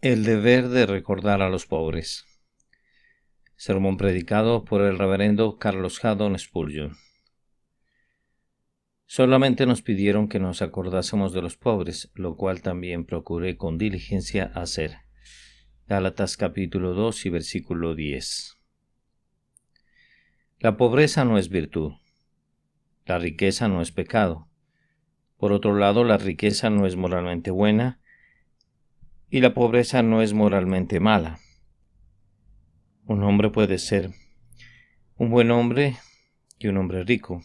El deber de recordar a los pobres. Sermón predicado por el reverendo Carlos Haddon Spurgeon. Solamente nos pidieron que nos acordásemos de los pobres, lo cual también procuré con diligencia hacer. Gálatas capítulo 2 y versículo 10. La pobreza no es virtud. La riqueza no es pecado. Por otro lado, la riqueza no es moralmente buena y la pobreza no es moralmente mala. Un hombre puede ser un buen hombre y un hombre rico.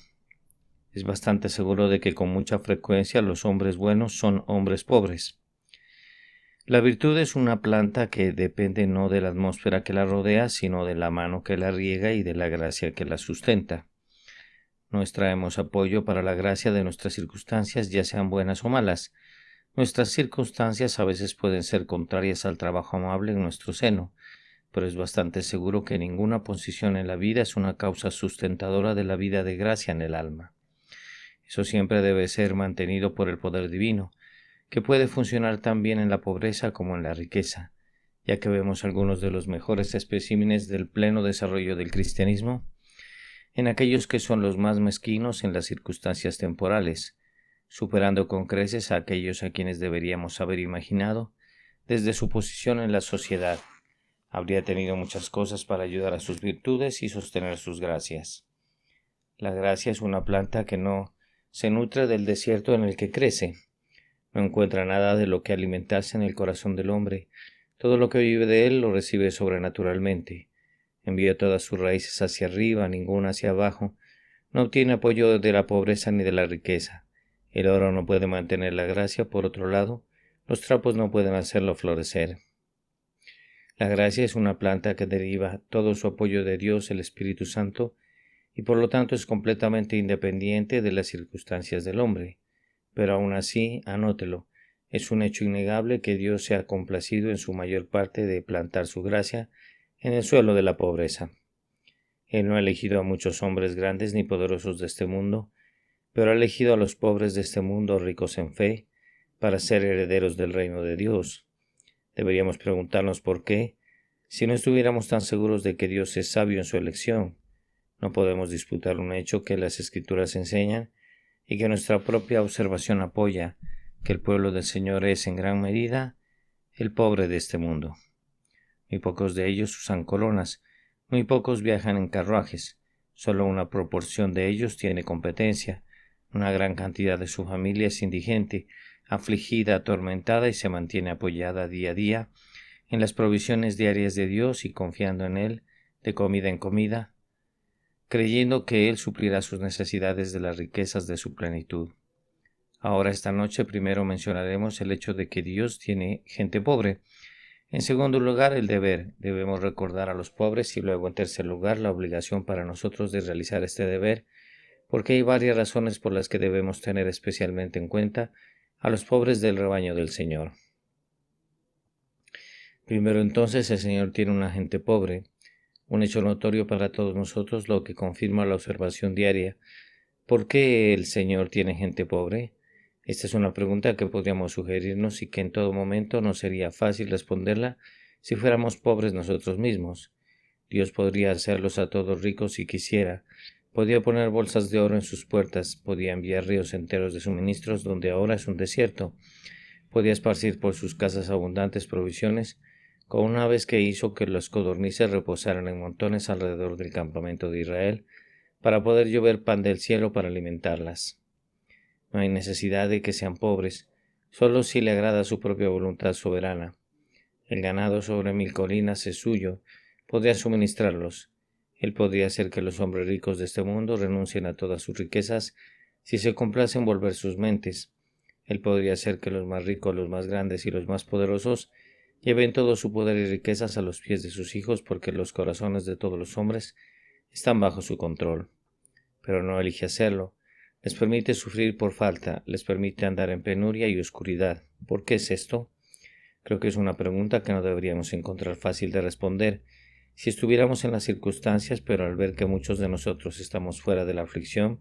Es bastante seguro de que con mucha frecuencia los hombres buenos son hombres pobres. La virtud es una planta que depende no de la atmósfera que la rodea, sino de la mano que la riega y de la gracia que la sustenta. No extraemos apoyo para la gracia de nuestras circunstancias, ya sean buenas o malas. Nuestras circunstancias a veces pueden ser contrarias al trabajo amable en nuestro seno, pero es bastante seguro que ninguna posición en la vida es una causa sustentadora de la vida de gracia en el alma. Eso siempre debe ser mantenido por el poder divino, que puede funcionar tan bien en la pobreza como en la riqueza, ya que vemos algunos de los mejores especímenes del pleno desarrollo del cristianismo en aquellos que son los más mezquinos en las circunstancias temporales, superando con creces a aquellos a quienes deberíamos haber imaginado desde su posición en la sociedad. Habría tenido muchas cosas para ayudar a sus virtudes y sostener sus gracias. La gracia es una planta que no se nutre del desierto en el que crece. No encuentra nada de lo que alimentarse en el corazón del hombre. Todo lo que vive de él lo recibe sobrenaturalmente. Envía todas sus raíces hacia arriba, ninguna hacia abajo. No obtiene apoyo de la pobreza ni de la riqueza. El oro no puede mantener la gracia, por otro lado, los trapos no pueden hacerlo florecer. La gracia es una planta que deriva todo su apoyo de Dios, el Espíritu Santo, y por lo tanto es completamente independiente de las circunstancias del hombre. Pero aún así, anótelo, es un hecho innegable que Dios se ha complacido en su mayor parte de plantar su gracia en el suelo de la pobreza. Él no ha elegido a muchos hombres grandes ni poderosos de este mundo, pero ha elegido a los pobres de este mundo ricos en fe, para ser herederos del reino de Dios. Deberíamos preguntarnos por qué, si no estuviéramos tan seguros de que Dios es sabio en su elección. No podemos disputar un hecho que las Escrituras enseñan y que nuestra propia observación apoya, que el pueblo del Señor es en gran medida el pobre de este mundo. Muy pocos de ellos usan coronas, muy pocos viajan en carruajes, solo una proporción de ellos tiene competencia, una gran cantidad de su familia es indigente, afligida, atormentada y se mantiene apoyada día a día en las provisiones diarias de Dios y confiando en Él de comida en comida, creyendo que Él suplirá sus necesidades de las riquezas de su plenitud. Ahora esta noche primero mencionaremos el hecho de que Dios tiene gente pobre. En segundo lugar, el deber. Debemos recordar a los pobres y luego en tercer lugar la obligación para nosotros de realizar este deber, porque hay varias razones por las que debemos tener especialmente en cuenta a los pobres del rebaño del Señor. Primero entonces, el Señor tiene una gente pobre, un hecho notorio para todos nosotros, lo que confirma la observación diaria. ¿Por qué el Señor tiene gente pobre? Esta es una pregunta que podríamos sugerirnos y que en todo momento nos sería fácil responderla si fuéramos pobres nosotros mismos. Dios podría hacerlos a todos ricos si quisiera. Podía poner bolsas de oro en sus puertas, podía enviar ríos enteros de suministros donde ahora es un desierto. Podía esparcir por sus casas abundantes provisiones, con una vez que hizo que los codornices reposaran en montones alrededor del campamento de Israel, para poder llover pan del cielo para alimentarlas. No hay necesidad de que sean pobres, solo si le agrada su propia voluntad soberana. El ganado sobre 1000 colinas es suyo, podría suministrarlos. Él podría hacer que los hombres ricos de este mundo renuncien a todas sus riquezas si se complace en volver sus mentes. Él podría hacer que los más ricos, los más grandes y los más poderosos lleven todo su poder y riquezas a los pies de sus hijos, porque los corazones de todos los hombres están bajo su control. Pero no elige hacerlo. Les permite sufrir por falta, les permite andar en penuria y oscuridad. ¿Por qué es esto? Creo que es una pregunta que no deberíamos encontrar fácil de responder si estuviéramos en las circunstancias, pero al ver que muchos de nosotros estamos fuera de la aflicción,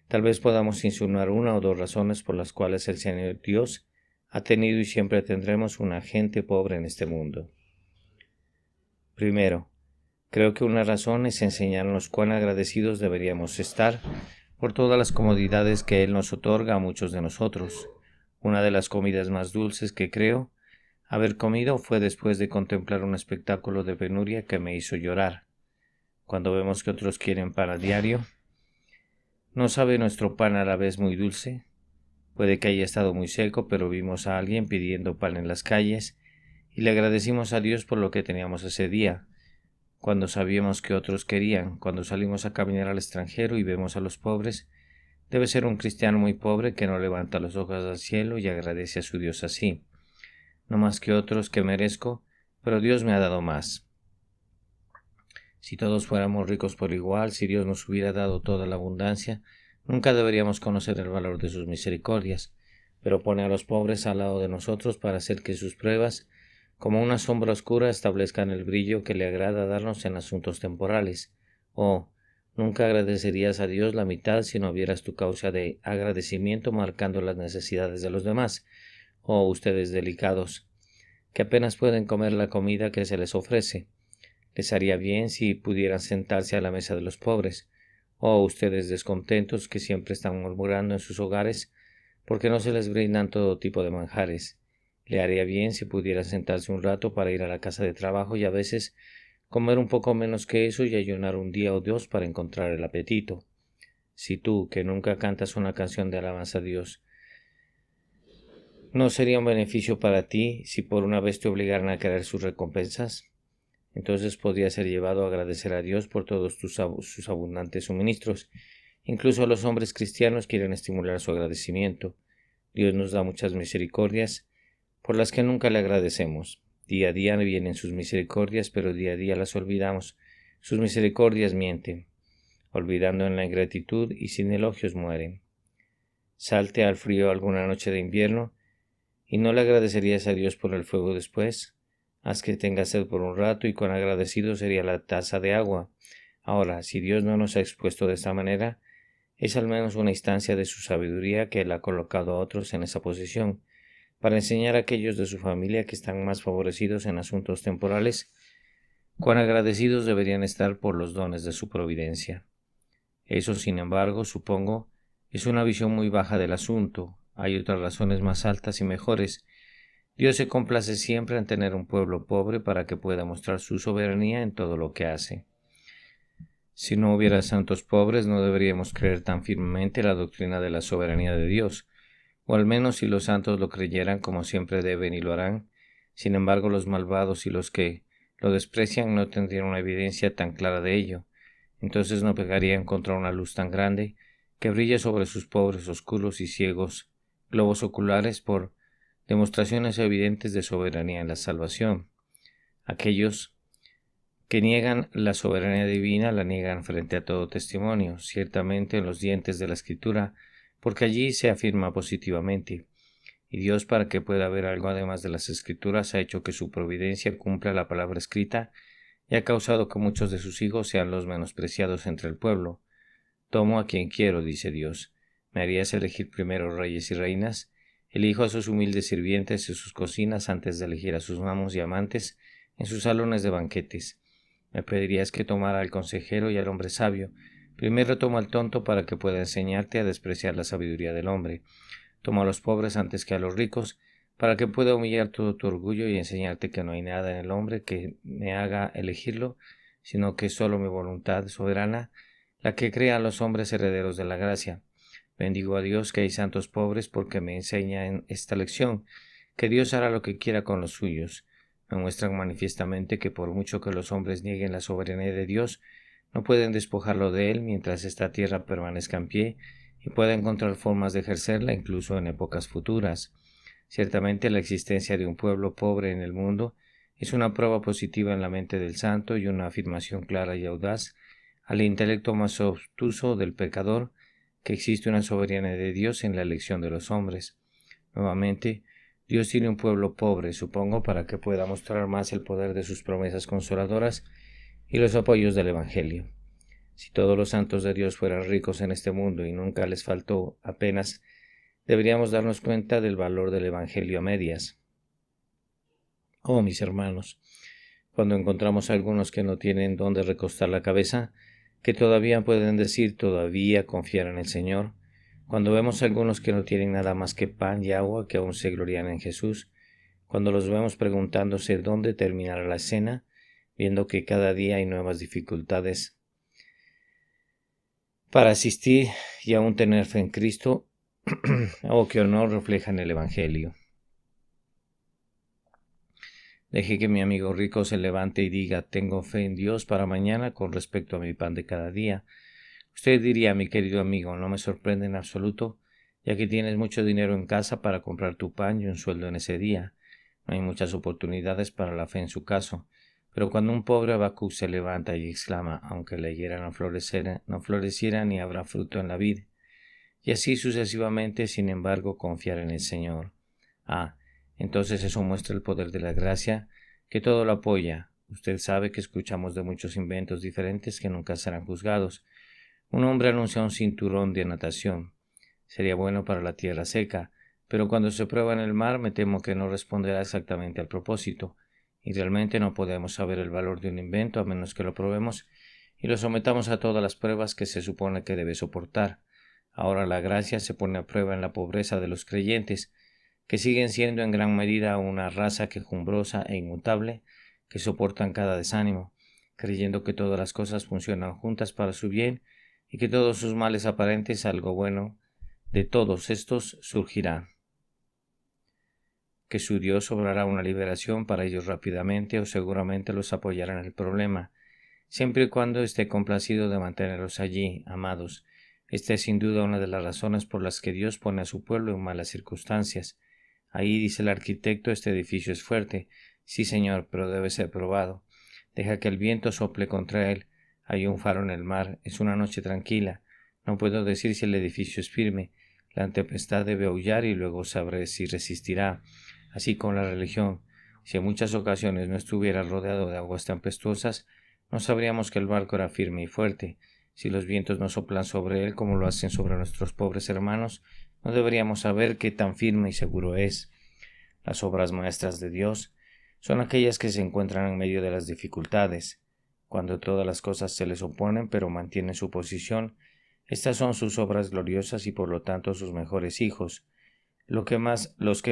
tal vez podamos insinuar una o dos razones por las cuales el Señor Dios ha tenido y siempre tendremos una gente pobre en este mundo. Primero, creo que una razón es enseñarnos cuán agradecidos deberíamos estar por todas las comodidades que Él nos otorga a muchos de nosotros. Una de las comidas más dulces que creo haber comido fue después de contemplar un espectáculo de penuria que me hizo llorar. Cuando vemos que otros quieren pan a diario, ¿no sabe nuestro pan a la vez muy dulce? Puede que haya estado muy seco, pero vimos a alguien pidiendo pan en las calles y le agradecimos a Dios por lo que teníamos ese día. Cuando sabíamos que otros querían, cuando salimos a caminar al extranjero y vemos a los pobres, debe ser un cristiano muy pobre que no levanta los ojos al cielo y agradece a su Dios así. No más que otros que merezco, pero Dios me ha dado más. Si todos fuéramos ricos por igual, si Dios nos hubiera dado toda la abundancia, nunca deberíamos conocer el valor de sus misericordias, pero pone a los pobres al lado de nosotros para hacer que sus pruebas, como una sombra oscura, establezcan el brillo que le agrada darnos en asuntos temporales. Oh, nunca agradecerías a Dios la mitad si no vieras tu causa de agradecimiento marcando las necesidades de los demás. Oh, ustedes delicados, que apenas pueden comer la comida que se les ofrece. Les haría bien si pudieran sentarse a la mesa de los pobres. Oh, ustedes descontentos que siempre están murmurando en sus hogares porque no se les brindan todo tipo de manjares. Le haría bien si pudieran sentarse un rato para ir a la casa de trabajo y a veces comer un poco menos que eso y ayunar un día o dos para encontrar el apetito. Si tú, que nunca cantas una canción de alabanza a Dios, ¿no sería un beneficio para ti si por una vez te obligaran a querer sus recompensas? Entonces podría ser llevado a agradecer a Dios por todos sus abundantes suministros. Incluso los hombres cristianos quieren estimular su agradecimiento. Dios nos da muchas misericordias por las que nunca le agradecemos. Día a día vienen sus misericordias, pero día a día las olvidamos. Sus misericordias mienten. Olvidando en la ingratitud y sin elogios mueren. Salte al frío alguna noche de invierno y no le agradecerías a Dios por el fuego después. Haz que tenga sed por un rato y cuán agradecido sería la taza de agua. Ahora, si Dios no nos ha expuesto de esta manera, es al menos una instancia de su sabiduría que Él ha colocado a otros en esa posición, para enseñar a aquellos de su familia que están más favorecidos en asuntos temporales, cuán agradecidos deberían estar por los dones de su providencia. Eso, sin embargo, supongo, es una visión muy baja del asunto. Hay otras razones más altas y mejores. Dios se complace siempre en tener un pueblo pobre para que pueda mostrar su soberanía en todo lo que hace. Si no hubiera santos pobres, no deberíamos creer tan firmemente la doctrina de la soberanía de Dios, o al menos si los santos lo creyeran como siempre deben y lo harán. Sin embargo, los malvados y los que lo desprecian no tendrían una evidencia tan clara de ello. Entonces no pegarían contra una luz tan grande que brilla sobre sus pobres, oscuros y ciegos globos oculares por demostraciones evidentes de soberanía en la salvación. Aquellos que niegan la soberanía divina la niegan frente a todo testimonio, ciertamente en los dientes de la Escritura, porque allí se afirma positivamente. Y Dios, para que pueda haber algo además de las Escrituras, ha hecho que su providencia cumpla la palabra escrita y ha causado que muchos de sus hijos sean los menospreciados entre el pueblo. Tomo a quien quiero, dice Dios. ¿Me harías elegir primero reyes y reinas? Elijo a sus humildes sirvientes en sus cocinas antes de elegir a sus amos y amantes en sus salones de banquetes. Me pedirías que tomara al consejero y al hombre sabio. Primero tomo al tonto para que pueda enseñarte a despreciar la sabiduría del hombre. Tomo a los pobres antes que a los ricos, para que pueda humillar todo tu orgullo y enseñarte que no hay nada en el hombre que me haga elegirlo, sino que es solo mi voluntad soberana la que crea a los hombres herederos de la gracia. Bendigo a Dios que hay santos pobres porque me enseña en esta lección que Dios hará lo que quiera con los suyos. Me muestran manifiestamente que por mucho que los hombres nieguen la soberanía de Dios, no pueden despojarlo de él mientras esta tierra permanezca en pie y pueda encontrar formas de ejercerla incluso en épocas futuras. Ciertamente la existencia de un pueblo pobre en el mundo es una prueba positiva en la mente del santo y una afirmación clara y audaz al intelecto más obtuso del pecador que existe una soberanía de Dios en la elección de los hombres. Nuevamente, Dios tiene un pueblo pobre, supongo, para que pueda mostrar más el poder de sus promesas consoladoras y los apoyos del Evangelio. Si todos los santos de Dios fueran ricos en este mundo y nunca les faltó apenas deberíamos darnos cuenta del valor del Evangelio a medias. Oh, mis hermanos, cuando encontramos a algunos que no tienen dónde recostar la cabeza, que todavía pueden decir todavía confiar en el Señor, cuando vemos a algunos que no tienen nada más que pan y agua, que aún se glorían en Jesús, cuando los vemos preguntándose dónde terminará la cena, viendo que cada día hay nuevas dificultades para asistir y aún tener fe en Cristo, oh, qué honor reflejan el Evangelio. Deje que mi amigo rico se levante y diga, tengo fe en Dios para mañana con respecto a mi pan de cada día. Usted diría, mi querido amigo, no me sorprende en absoluto, ya que tienes mucho dinero en casa para comprar tu pan y un sueldo en ese día. No hay muchas oportunidades para la fe en su caso. Pero cuando un pobre Habacuc se levanta y exclama, aunque la higuera no floreciera ni habrá fruto en la vid. Y así sucesivamente, sin embargo, confiar en el Señor. Entonces eso muestra el poder de la gracia, que todo lo apoya. Usted sabe que escuchamos de muchos inventos diferentes que nunca serán juzgados. Un hombre anuncia un cinturón de natación. Sería bueno para la tierra seca, pero cuando se prueba en el mar me temo que no responderá exactamente al propósito, y realmente no podemos saber el valor de un invento a menos que lo probemos y lo sometamos a todas las pruebas que se supone que debe soportar. Ahora la gracia se pone a prueba en la pobreza de los creyentes, que siguen siendo en gran medida una raza quejumbrosa e inmutable, que soportan cada desánimo, creyendo que todas las cosas funcionan juntas para su bien y que todos sus males aparentes algo bueno de todos estos surgirá. Que su Dios obrará una liberación para ellos rápidamente o seguramente los apoyará en el problema, siempre y cuando esté complacido de mantenerlos allí, amados. Esta es sin duda una de las razones por las que Dios pone a su pueblo en malas circunstancias. Ahí dice el arquitecto, este edificio es fuerte. Sí, señor, pero debe ser probado. Deja que el viento sople contra él. Hay un faro en el mar. Es una noche tranquila. No puedo decir si el edificio es firme. La tempestad debe aullar y luego sabré si resistirá. Así con la religión. Si en muchas ocasiones no estuviera rodeado de aguas tempestuosas, no sabríamos que el barco era firme y fuerte. Si los vientos no soplan sobre él como lo hacen sobre nuestros pobres hermanos, no deberíamos saber qué tan firme y seguro es. Las obras maestras de Dios son aquellas que se encuentran en medio de las dificultades. Cuando todas las cosas se les oponen pero mantienen su posición, estas son sus obras gloriosas y por lo tanto sus mejores hijos. Los que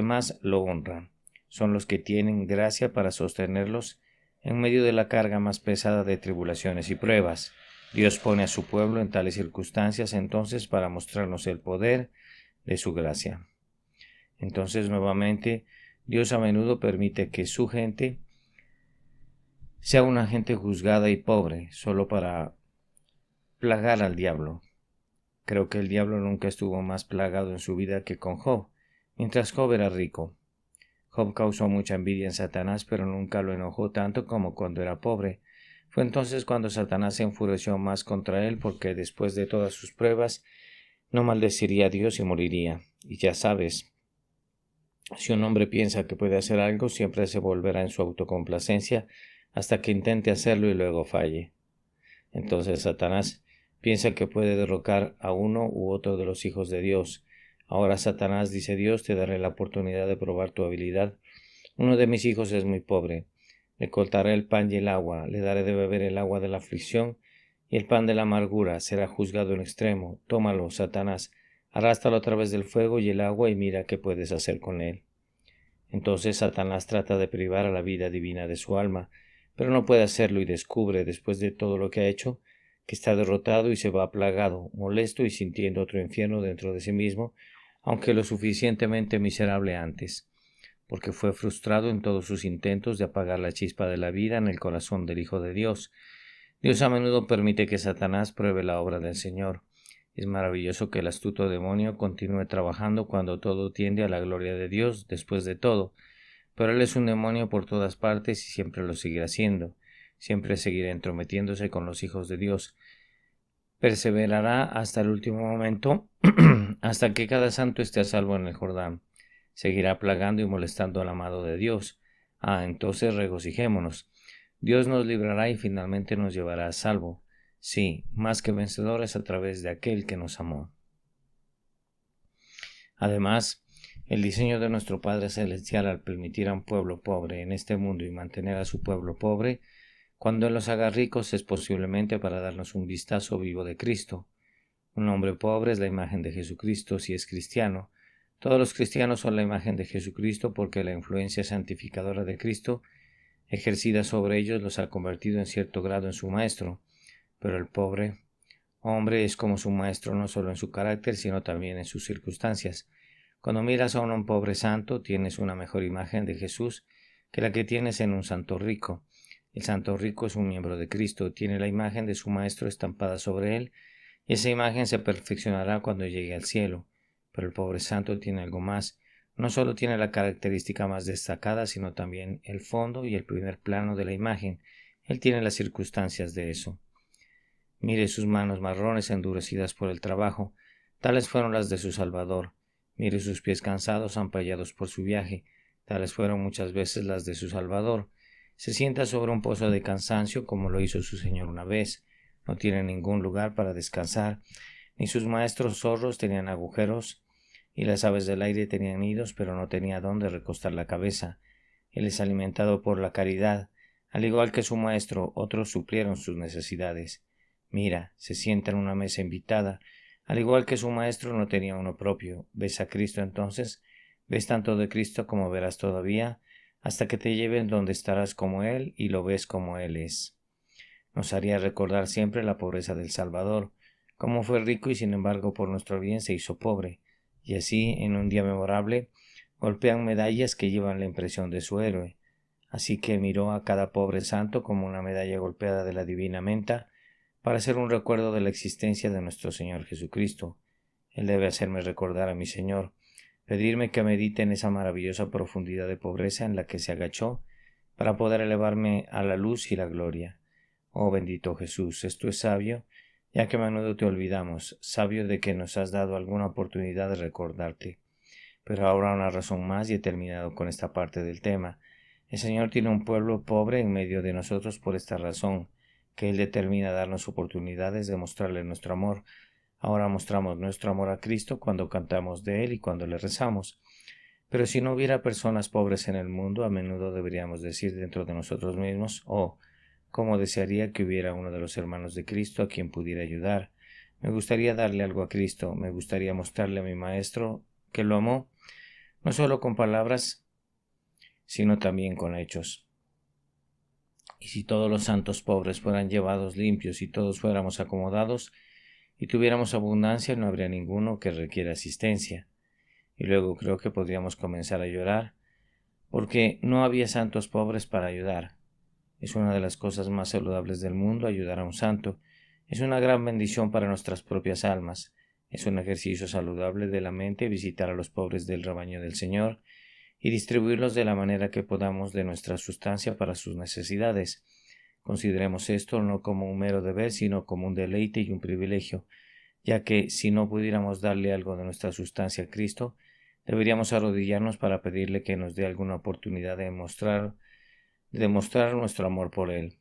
más lo honran son los que tienen gracia para sostenerlos en medio de la carga más pesada de tribulaciones y pruebas. Dios pone a su pueblo en tales circunstancias entonces para mostrarnos el poder de su gracia. Entonces nuevamente Dios a menudo permite que su gente sea una gente juzgada y pobre solo para plagar al diablo. Creo que el diablo nunca estuvo más plagado en su vida que con Job, mientras Job era rico. Job causó mucha envidia en Satanás, pero nunca lo enojó tanto como cuando era pobre. Fue entonces cuando Satanás se enfureció más contra él, porque después de todas sus pruebas no maldeciría a Dios y moriría. Y ya sabes, si un hombre piensa que puede hacer algo, siempre se volverá en su autocomplacencia hasta que intente hacerlo y luego falle. Entonces Satanás piensa que puede derrocar a uno u otro de los hijos de Dios. Ahora Satanás, dice Dios, te daré la oportunidad de probar tu habilidad. Uno de mis hijos es muy pobre. Le cortaré el pan y el agua, le daré de beber el agua de la aflicción y el pan de la amargura. Será juzgado en extremo. Tómalo, Satanás, arrástralo a través del fuego y el agua y mira qué puedes hacer con él. Entonces Satanás trata de privar a la vida divina de su alma, pero no puede hacerlo y descubre, después de todo lo que ha hecho, que está derrotado y se va plagado, molesto y sintiendo otro infierno dentro de sí mismo, aunque lo suficientemente miserable antes, porque fue frustrado en todos sus intentos de apagar la chispa de la vida en el corazón del Hijo de Dios. Dios a menudo permite que Satanás pruebe la obra del Señor. Es maravilloso que el astuto demonio continúe trabajando cuando todo tiende a la gloria de Dios después de todo, pero él es un demonio por todas partes y siempre lo seguirá siendo, siempre seguirá entrometiéndose con los hijos de Dios. Perseverará hasta el último momento, hasta que cada santo esté a salvo en el Jordán. Seguirá plagando y molestando al amado de Dios. Entonces regocijémonos. Dios nos librará y finalmente nos llevará a salvo. Sí, más que vencedores a través de aquel que nos amó. Además, el diseño de nuestro Padre Celestial al permitir a un pueblo pobre en este mundo y mantener a su pueblo pobre, cuando Él los haga ricos es posiblemente para darnos un vistazo vivo de Cristo. Un hombre pobre es la imagen de Jesucristo si es cristiano. Todos los cristianos son la imagen de Jesucristo porque la influencia santificadora de Cristo ejercida sobre ellos los ha convertido en cierto grado en su maestro. Pero el pobre hombre es como su maestro no solo en su carácter, sino también en sus circunstancias. Cuando miras a un pobre santo, tienes una mejor imagen de Jesús que la que tienes en un santo rico. El santo rico es un miembro de Cristo, tiene la imagen de su maestro estampada sobre él, y esa imagen se perfeccionará cuando llegue al cielo. Pero el pobre santo tiene algo más. No solo tiene la característica más destacada, sino también el fondo y el primer plano de la imagen. Él tiene las circunstancias de eso. Mire sus manos marrones endurecidas por el trabajo, tales fueron las de su Salvador. Mire sus pies cansados, ampallados por su viaje, tales fueron muchas veces las de su Salvador. Se sienta sobre un pozo de cansancio como lo hizo su Señor una vez. No tiene ningún lugar para descansar, ni sus maestros zorros tenían agujeros, y las aves del aire tenían nidos, pero no tenía dónde recostar la cabeza. Él es alimentado por la caridad. Al igual que su maestro, otros suplieron sus necesidades. Mira, se sienta en una mesa invitada. Al igual que su maestro no tenía uno propio. ¿Ves a Cristo entonces? ¿Ves tanto de Cristo como verás todavía? Hasta que te lleven donde estarás como Él y lo ves como Él es. Nos haría recordar siempre la pobreza del Salvador, cómo fue rico y sin embargo por nuestro bien se hizo pobre. Y así, en un día memorable, golpean medallas que llevan la impresión de su héroe. Así que miró a cada pobre santo como una medalla golpeada de la divina menta, para ser un recuerdo de la existencia de nuestro Señor Jesucristo. Él debe hacerme recordar a mi Señor, pedirme que medite en esa maravillosa profundidad de pobreza en la que se agachó, para poder elevarme a la luz y la gloria. Oh bendito Jesús, esto es sabio, ya que a menudo te olvidamos, sabio de que nos has dado alguna oportunidad de recordarte. Pero ahora una razón más y he terminado con esta parte del tema. El Señor tiene un pueblo pobre en medio de nosotros por esta razón, que Él determina darnos oportunidades de mostrarle nuestro amor. Ahora mostramos nuestro amor a Cristo cuando cantamos de Él y cuando le rezamos. Pero si no hubiera personas pobres en el mundo, a menudo deberíamos decir dentro de nosotros mismos, oh, cómo desearía que hubiera uno de los hermanos de Cristo a quien pudiera ayudar. Me gustaría darle algo a Cristo, me gustaría mostrarle a mi Maestro que lo amó, no solo con palabras, sino también con hechos. Y si todos los santos pobres fueran llevados limpios y todos fuéramos acomodados y tuviéramos abundancia, no habría ninguno que requiera asistencia. Y luego creo que podríamos comenzar a llorar, porque no había santos pobres para ayudar. Es una de las cosas más saludables del mundo ayudar a un santo. Es una gran bendición para nuestras propias almas. Es un ejercicio saludable de la mente visitar a los pobres del rebaño del Señor y distribuirlos de la manera que podamos de nuestra sustancia para sus necesidades. Consideremos esto no como un mero deber, sino como un deleite y un privilegio, ya que si no pudiéramos darle algo de nuestra sustancia a Cristo, deberíamos arrodillarnos para pedirle que nos dé alguna oportunidad de demostrar nuestro amor por Él.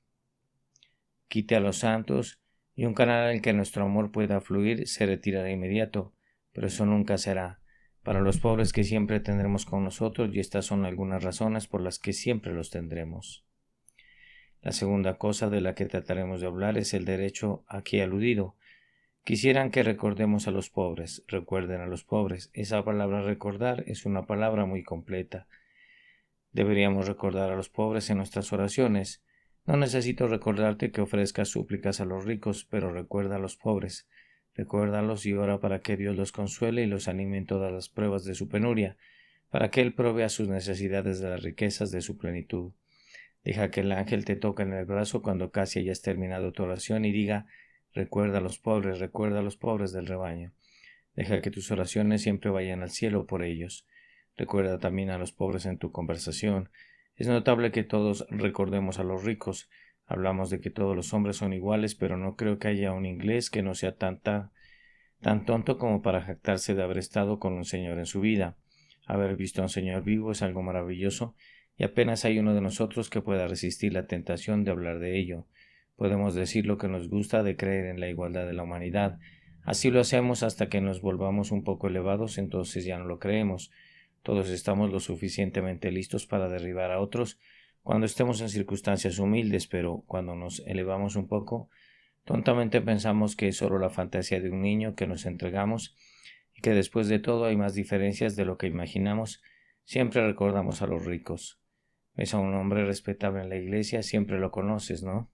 Quite a los santos y un canal en que nuestro amor pueda fluir se retira de inmediato, pero eso nunca será. Para los pobres que siempre tendremos con nosotros, y estas son algunas razones por las que siempre los tendremos. La segunda cosa de la que trataremos de hablar es el derecho aquí aludido. Quisieran que recordemos a los pobres, recuerden a los pobres. Esa palabra recordar es una palabra muy completa. Deberíamos recordar a los pobres en nuestras oraciones. No necesito recordarte que ofrezcas súplicas a los ricos, pero recuerda a los pobres. Recuérdalos y ora para que Dios los consuele y los anime en todas las pruebas de su penuria, para que Él provea sus necesidades de las riquezas de su plenitud. Deja que el ángel te toque en el brazo cuando casi hayas terminado tu oración y diga, recuerda a los pobres del rebaño. Deja que tus oraciones siempre vayan al cielo por ellos. Recuerda también a los pobres en tu conversación. Es notable que todos recordemos a los ricos. Hablamos de que todos los hombres son iguales, pero no creo que haya un inglés que no sea tan tonto como para jactarse de haber estado con un señor en su vida. Haber visto a un señor vivo es algo maravilloso, y apenas hay uno de nosotros que pueda resistir la tentación de hablar de ello. Podemos decir lo que nos gusta de creer en la igualdad de la humanidad. Así lo hacemos hasta que nos volvamos un poco elevados, entonces ya no lo creemos. Todos estamos lo suficientemente listos para derribar a otros cuando estemos en circunstancias humildes, pero cuando nos elevamos un poco, tontamente pensamos que es solo la fantasía de un niño que nos entregamos y que después de todo hay más diferencias de lo que imaginamos. Siempre recordamos a los ricos. Ves a un hombre respetable en la iglesia, siempre lo conoces, ¿no?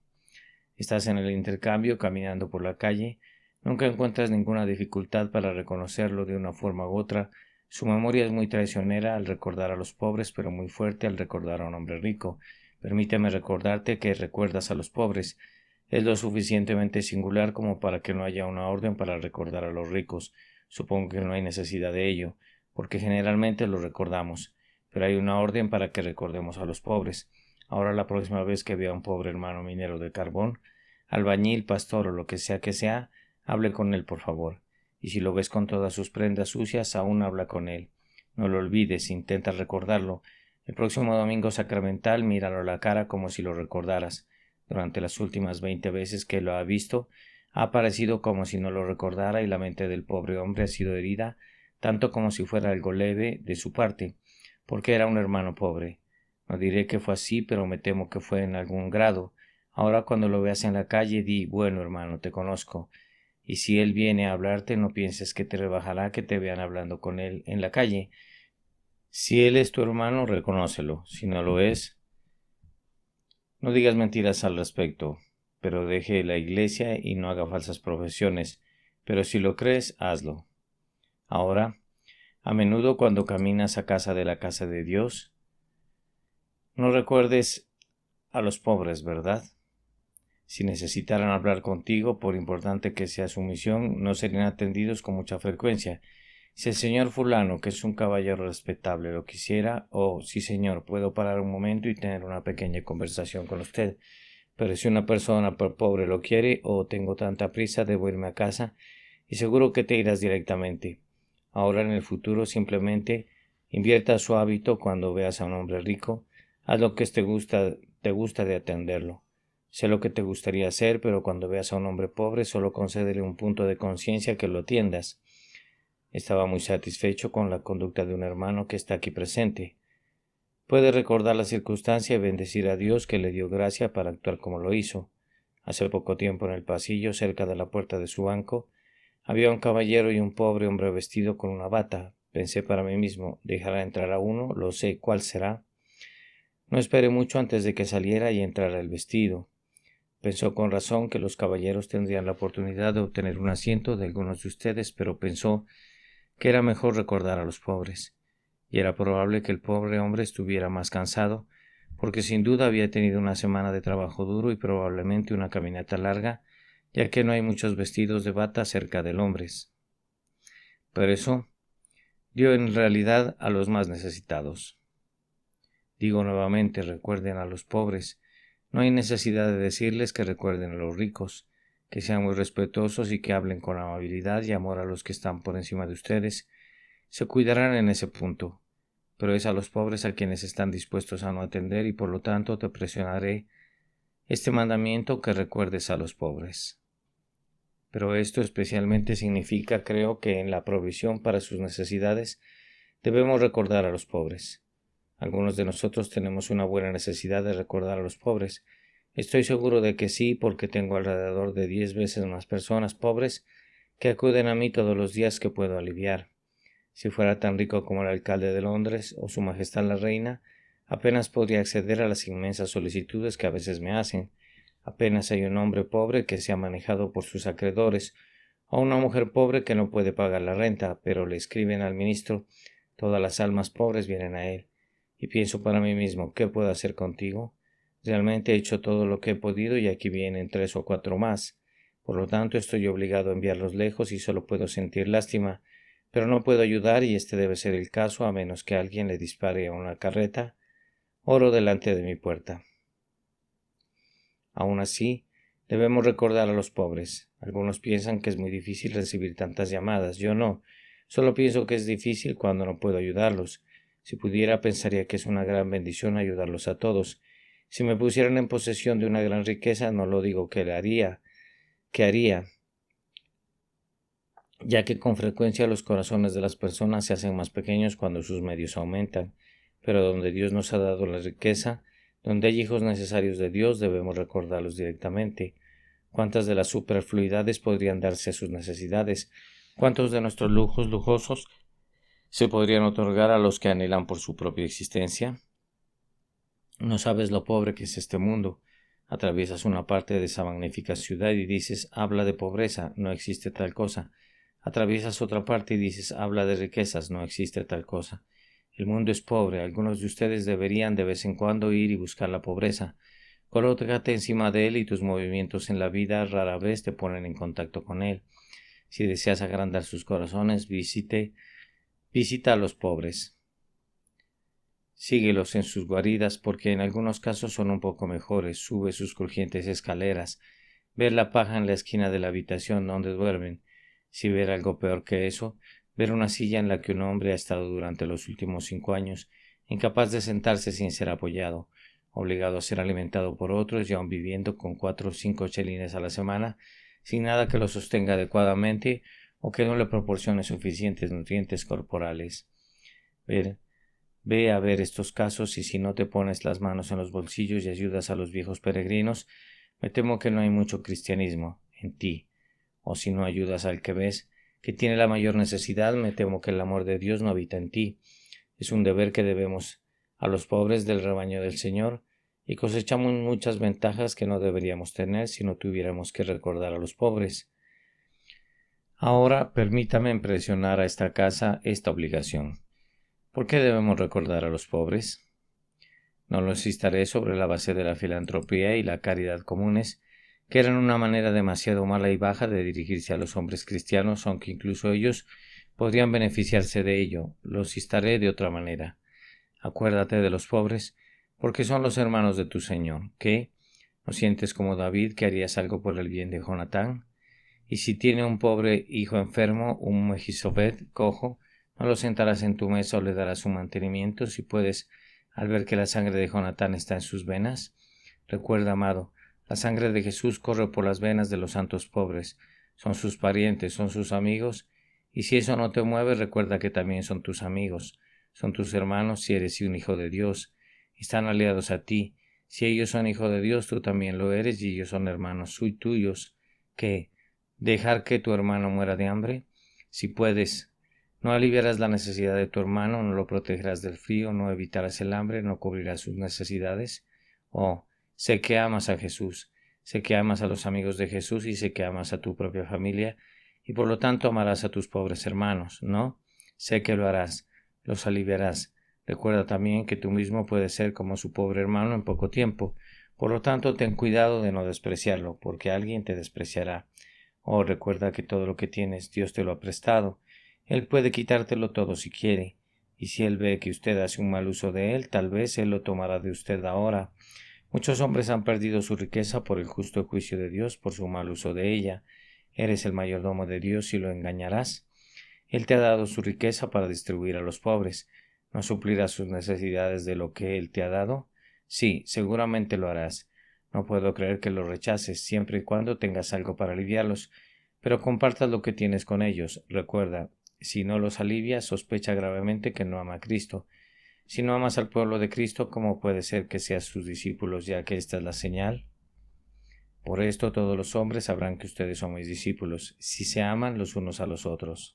Estás en el intercambio, caminando por la calle, nunca encuentras ninguna dificultad para reconocerlo de una forma u otra. Su memoria es muy traicionera al recordar a los pobres, pero muy fuerte al recordar a un hombre rico. Permíteme recordarte que recuerdas a los pobres. Es lo suficientemente singular como para que no haya una orden para recordar a los ricos. Supongo que no hay necesidad de ello, porque generalmente los recordamos, pero hay una orden para que recordemos a los pobres. Ahora la próxima vez que vea a un pobre hermano minero de carbón, albañil, pastor o lo que sea, hable con él, por favor. Y si lo ves con todas sus prendas sucias, aún habla con él. No lo olvides, intenta recordarlo. El próximo domingo sacramental, míralo a la cara como si lo recordaras. Durante las últimas 20 veces que lo ha visto, ha aparecido como si no lo recordara y la mente del pobre hombre ha sido herida, tanto como si fuera algo leve de su parte, porque era un hermano pobre. No diré que fue así, pero me temo que fue en algún grado. Ahora cuando lo veas en la calle, di, bueno hermano, te conozco. Y si él viene a hablarte, no pienses que te rebajará que te vean hablando con él en la calle. Si él es tu hermano, reconócelo. Si no lo es, no digas mentiras al respecto, pero deje la iglesia y no haga falsas profesiones. Pero si lo crees, hazlo. Ahora, a menudo cuando caminas a casa de la casa de Dios, no recuerdes a los pobres, ¿verdad? Si necesitaran hablar contigo, por importante que sea su misión, no serían atendidos con mucha frecuencia. Si el señor fulano, que es un caballero respetable, lo quisiera, sí señor, puedo parar un momento y tener una pequeña conversación con usted. Pero si una persona pobre lo quiere, tengo tanta prisa, debo irme a casa, y seguro que te irás directamente. Ahora en el futuro simplemente invierta su hábito cuando veas a un hombre rico, haz lo que te gusta de atenderlo. Sé lo que te gustaría hacer, pero cuando veas a un hombre pobre, solo concédele un punto de conciencia que lo atiendas. Estaba muy satisfecho con la conducta de un hermano que está aquí presente. Puede recordar la circunstancia y bendecir a Dios que le dio gracia para actuar como lo hizo. Hace poco tiempo en el pasillo, cerca de la puerta de su banco, había un caballero y un pobre hombre vestido con una bata. Pensé para mí mismo, dejará entrar a uno, lo sé, ¿cuál será? No esperé mucho antes de que saliera y entrara el vestido. Pensó con razón que los caballeros tendrían la oportunidad de obtener un asiento de algunos de ustedes, pero pensó que era mejor recordar a los pobres, y era probable que el pobre hombre estuviera más cansado, porque sin duda había tenido una semana de trabajo duro y probablemente una caminata larga, ya que no hay muchos vestidos de bata cerca del hombre. Pero eso dio en realidad a los más necesitados. Digo nuevamente, recuerden a los pobres. No hay necesidad de decirles que recuerden a los ricos, que sean muy respetuosos y que hablen con amabilidad y amor a los que están por encima de ustedes. Se cuidarán en ese punto, pero es a los pobres a quienes están dispuestos a no atender y por lo tanto te presionaré este mandamiento que recuerdes a los pobres. Pero esto especialmente significa, creo, que en la provisión para sus necesidades debemos recordar a los pobres. Algunos de nosotros tenemos una buena necesidad de recordar a los pobres. Estoy seguro de que sí, porque tengo alrededor de 10 veces más personas pobres que acuden a mí todos los días que puedo aliviar. Si fuera tan rico como el alcalde de Londres o su majestad la reina, apenas podría acceder a las inmensas solicitudes que a veces me hacen. Apenas hay un hombre pobre que sea manejado por sus acreedores, o una mujer pobre que no puede pagar la renta, pero le escriben al ministro, todas las almas pobres vienen a él. Y pienso para mí mismo, ¿qué puedo hacer contigo? Realmente he hecho todo lo que he podido y aquí vienen 3 o 4 más. Por lo tanto, estoy obligado a enviarlos lejos y solo puedo sentir lástima, pero no puedo ayudar y este debe ser el caso a menos que alguien le dispare a una carreta. Oro delante de mi puerta. Aún así, debemos recordar a los pobres. Algunos piensan que es muy difícil recibir tantas llamadas. Yo no. Solo pienso que es difícil cuando no puedo ayudarlos. Si pudiera, pensaría que es una gran bendición ayudarlos a todos. Si me pusieran en posesión de una gran riqueza, no lo digo que le haría. ¿Qué haría? ya que con frecuencia los corazones de las personas se hacen más pequeños cuando sus medios aumentan, pero donde Dios nos ha dado la riqueza, donde hay hijos necesarios de Dios, debemos recordarlos directamente. ¿Cuántas de las superfluidades podrían darse a sus necesidades? ¿Cuántos de nuestros lujos lujosos se podrían otorgar a los que anhelan por su propia existencia? No sabes lo pobre que es este mundo. Atraviesas una parte de esa magnífica ciudad y dices, habla de pobreza, no existe tal cosa. Atraviesas otra parte y dices, habla de riquezas, no existe tal cosa. El mundo es pobre, algunos de ustedes deberían de vez en cuando ir y buscar la pobreza. Colócate encima de él y tus movimientos en la vida rara vez te ponen en contacto con él. Si deseas agrandar sus corazones, visita a los pobres. Síguelos en sus guaridas porque en algunos casos son un poco mejores. Sube sus crujientes escaleras. Ver la paja en la esquina de la habitación donde duermen. Si ver algo peor que eso, ver una silla en la que un hombre ha estado durante los últimos 5 años, incapaz de sentarse sin ser apoyado, obligado a ser alimentado por otros y aun viviendo con 4 o 5 chelines a la semana, sin nada que lo sostenga adecuadamente o que no le proporcione suficientes nutrientes corporales. Ve a ver estos casos y si no te pones las manos en los bolsillos y ayudas a los viejos peregrinos, me temo que no hay mucho cristianismo en ti. O si no ayudas al que ves que tiene la mayor necesidad, me temo que el amor de Dios no habita en ti. Es un deber que debemos a los pobres del rebaño del Señor y cosechamos muchas ventajas que no deberíamos tener si no tuviéramos que recordar a los pobres. Ahora permítame impresionar a esta casa esta obligación. ¿Por qué debemos recordar a los pobres? No lo insistiré sobre la base de la filantropía y la caridad comunes, que eran una manera demasiado mala y baja de dirigirse a los hombres cristianos, aunque incluso ellos podrían beneficiarse de ello. Lo insistiré de otra manera. Acuérdate de los pobres, porque son los hermanos de tu Señor. ¿Qué? ¿No sientes como David que harías algo por el bien de Jonatán? Y si tiene un pobre hijo enfermo, un Mejizobet cojo, ¿no lo sentarás en tu mesa o le darás su mantenimiento si puedes, al ver que la sangre de Jonatán está en sus venas? Recuerda, amado, la sangre de Jesús corre por las venas de los santos pobres. Son sus parientes, son sus amigos, y si eso no te mueve, recuerda que también son tus amigos, son tus hermanos si eres un hijo de Dios. Están aliados a ti. Si ellos son hijos de Dios, tú también lo eres y ellos son hermanos tuyos. ¿Qué? ¿Dejar que tu hermano muera de hambre? Si puedes, no aliviarás la necesidad de tu hermano, no lo protegerás del frío, no evitarás el hambre, no cubrirás sus necesidades. Oh, sé que amas a Jesús, sé que amas a los amigos de Jesús y sé que amas a tu propia familia y por lo tanto amarás a tus pobres hermanos, ¿no? Sé que lo harás, los aliviarás. Recuerda también que tú mismo puedes ser como su pobre hermano en poco tiempo. Por lo tanto, ten cuidado de no despreciarlo, porque alguien te despreciará. Oh, recuerda que todo lo que tienes Dios te lo ha prestado. Él puede quitártelo todo si quiere, y si Él ve que usted hace un mal uso de él, tal vez Él lo tomará de usted ahora. Muchos hombres han perdido su riqueza por el justo juicio de Dios por su mal uso de ella. Eres el mayordomo de Dios y lo engañarás. Él te ha dado su riqueza para distribuir a los pobres. ¿No suplirás sus necesidades de lo que Él te ha dado? Sí, seguramente lo harás. No puedo creer que lo rechaces, siempre y cuando tengas algo para aliviarlos, pero compartas lo que tienes con ellos. Recuerda, si no los alivias, sospecha gravemente que no ama a Cristo. Si no amas al pueblo de Cristo, ¿cómo puede ser que seas sus discípulos, ya que esta es la señal? Por esto todos los hombres sabrán que ustedes son mis discípulos, si se aman los unos a los otros.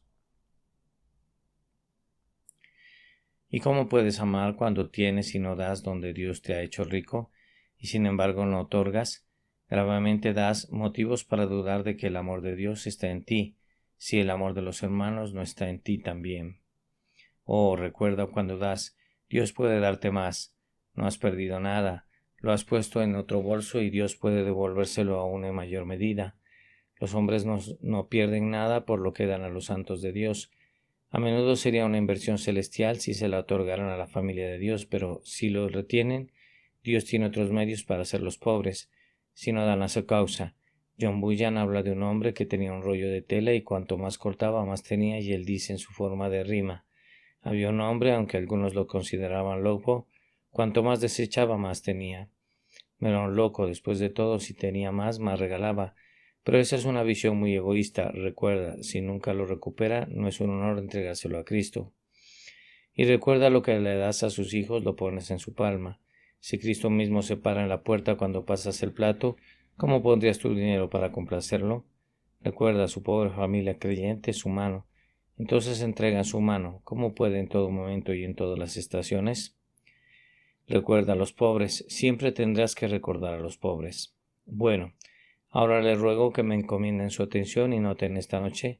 ¿Y cómo puedes amar cuando tienes y no das donde Dios te ha hecho rico, y sin embargo no otorgas? Gravemente das motivos para dudar de que el amor de Dios está en ti, si el amor de los hermanos no está en ti también. Oh, recuerda cuando das, Dios puede darte más, no has perdido nada, lo has puesto en otro bolso y Dios puede devolvérselo aún en mayor medida. Los hombres no pierden nada por lo que dan a los santos de Dios. A menudo sería una inversión celestial si se la otorgaran a la familia de Dios, pero si lo retienen, Dios tiene otros medios para hacerlos pobres, si no dan a su causa. John Bunyan habla de un hombre que tenía un rollo de tela y cuanto más cortaba más tenía, y él dice en su forma de rima: había un hombre, aunque algunos lo consideraban loco, cuanto más desechaba más tenía. Era un loco, después de todo, si tenía más regalaba. Pero esa es una visión muy egoísta. Recuerda, si nunca lo recupera, no es un honor entregárselo a Cristo. Y recuerda, lo que le das a sus hijos lo pones en su palma. Si Cristo mismo se para en la puerta cuando pasas el plato, ¿cómo pondrías tu dinero para complacerlo? Recuerda, su pobre familia creyente es humano. Entonces entrega su mano, como puede en todo momento y en todas las estaciones. Recuerda a los pobres, siempre tendrás que recordar a los pobres. Bueno, ahora le ruego que me encomienden su atención y noten esta noche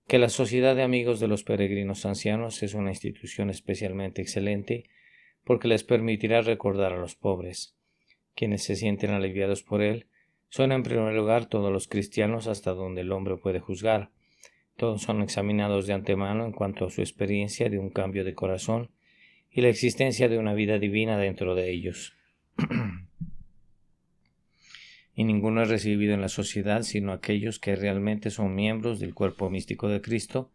que la Sociedad de Amigos de los Peregrinos Ancianos es una institución especialmente excelente porque les permitirá recordar a los pobres. Quienes se sienten aliviados por él son en primer lugar todos los cristianos hasta donde el hombre puede juzgar. Todos son examinados de antemano en cuanto a su experiencia de un cambio de corazón y la existencia de una vida divina dentro de ellos. Y ninguno es recibido en la sociedad sino aquellos que realmente son miembros del cuerpo místico de Cristo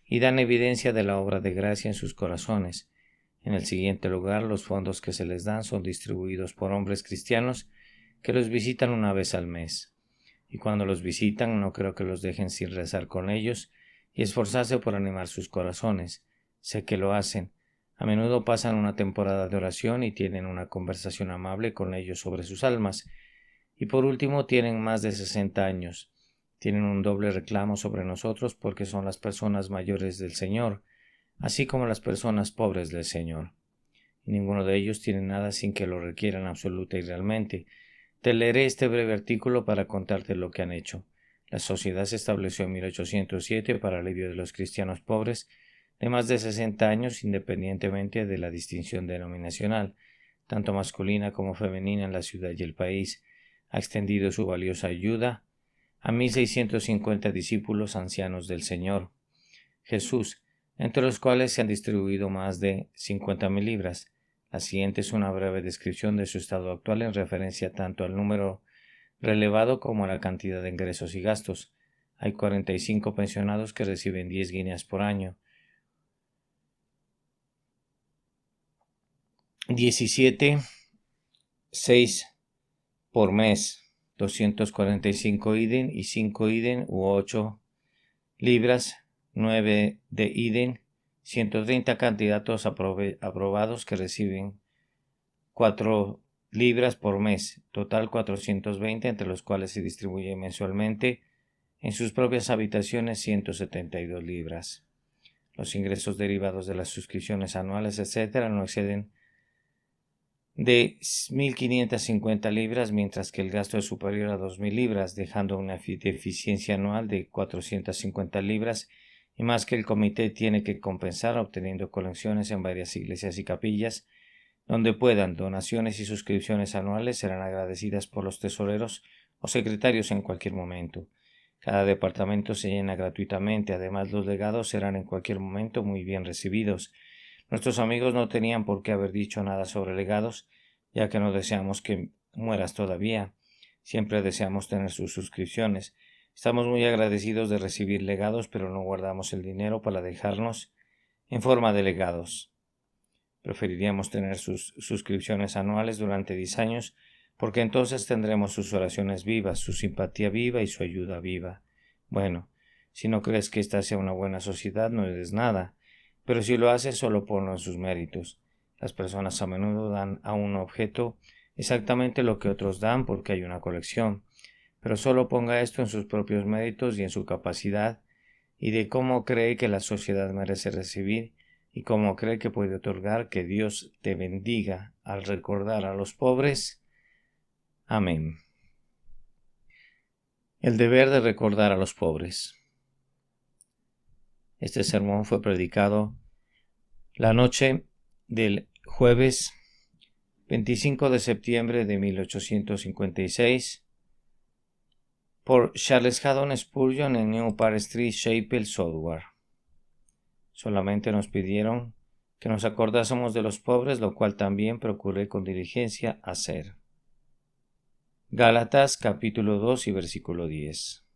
y dan evidencia de la obra de gracia en sus corazones. En el siguiente lugar, los fondos que se les dan son distribuidos por hombres cristianos que los visitan una vez al mes. Y cuando los visitan, no creo que los dejen sin rezar con ellos y esforzarse por animar sus corazones. Sé que lo hacen. A menudo pasan una temporada de oración y tienen una conversación amable con ellos sobre sus almas. Y por último, tienen más de 60 años. Tienen un doble reclamo sobre nosotros porque son las personas mayores del Señor, así como las personas pobres del Señor. Y ninguno de ellos tiene nada sin que lo requieran absoluta y realmente. Te leeré este breve artículo para contarte lo que han hecho. La sociedad se estableció en 1807 para alivio de los cristianos pobres de más de 60 años, independientemente de la distinción denominacional, tanto masculina como femenina, en la ciudad y el país. Ha extendido su valiosa ayuda a 1,650 discípulos ancianos del Señor Jesús, entre los cuales se han distribuido más de 50,000 libras. La siguiente es una breve descripción de su estado actual en referencia tanto al número relevado como a la cantidad de ingresos y gastos. Hay 45 pensionados que reciben 10 guineas por año, 17, 6 por mes, 245 iden y 5 iden u 8 libras, 9 de iden, 130 candidatos aprobados que reciben 4 libras por mes, total 420, entre los cuales se distribuye mensualmente en sus propias habitaciones 172 libras. Los ingresos derivados de las suscripciones anuales, etc., no exceden de 1,550 libras, mientras que el gasto es superior a 2,000 libras, dejando una deficiencia anual de 450 libras, y más que el comité tiene que compensar obteniendo colecciones en varias iglesias y capillas. Donde puedan, donaciones y suscripciones anuales serán agradecidas por los tesoreros o secretarios en cualquier momento. Cada departamento se llena gratuitamente, además los legados serán en cualquier momento muy bien recibidos. Nuestros amigos no tenían por qué haber dicho nada sobre legados, ya que no deseamos que mueras todavía. Siempre deseamos tener sus suscripciones. Estamos muy agradecidos de recibir legados, pero no guardamos el dinero para dejarnos en forma de legados. Preferiríamos tener sus suscripciones anuales durante 10 años, porque entonces tendremos sus oraciones vivas, su simpatía viva y su ayuda viva. Bueno, si no crees que esta sea una buena sociedad, no des nada, pero si lo haces, solo ponlo en sus méritos. Las personas a menudo dan a un objeto exactamente lo que otros dan porque hay una colección, pero solo ponga esto en sus propios méritos y en su capacidad y de cómo cree que la sociedad merece recibir y cómo cree que puede otorgar. Que Dios te bendiga al recordar a los pobres. Amén. El deber de recordar a los pobres. Este sermón fue predicado la noche del jueves 25 de septiembre de 1856 por Charles Haddon Spurgeon en New Park Street, Chapel, Southwark. Solamente nos pidieron que nos acordásemos de los pobres, lo cual también procuré con diligencia hacer. Gálatas capítulo 2 y versículo 10.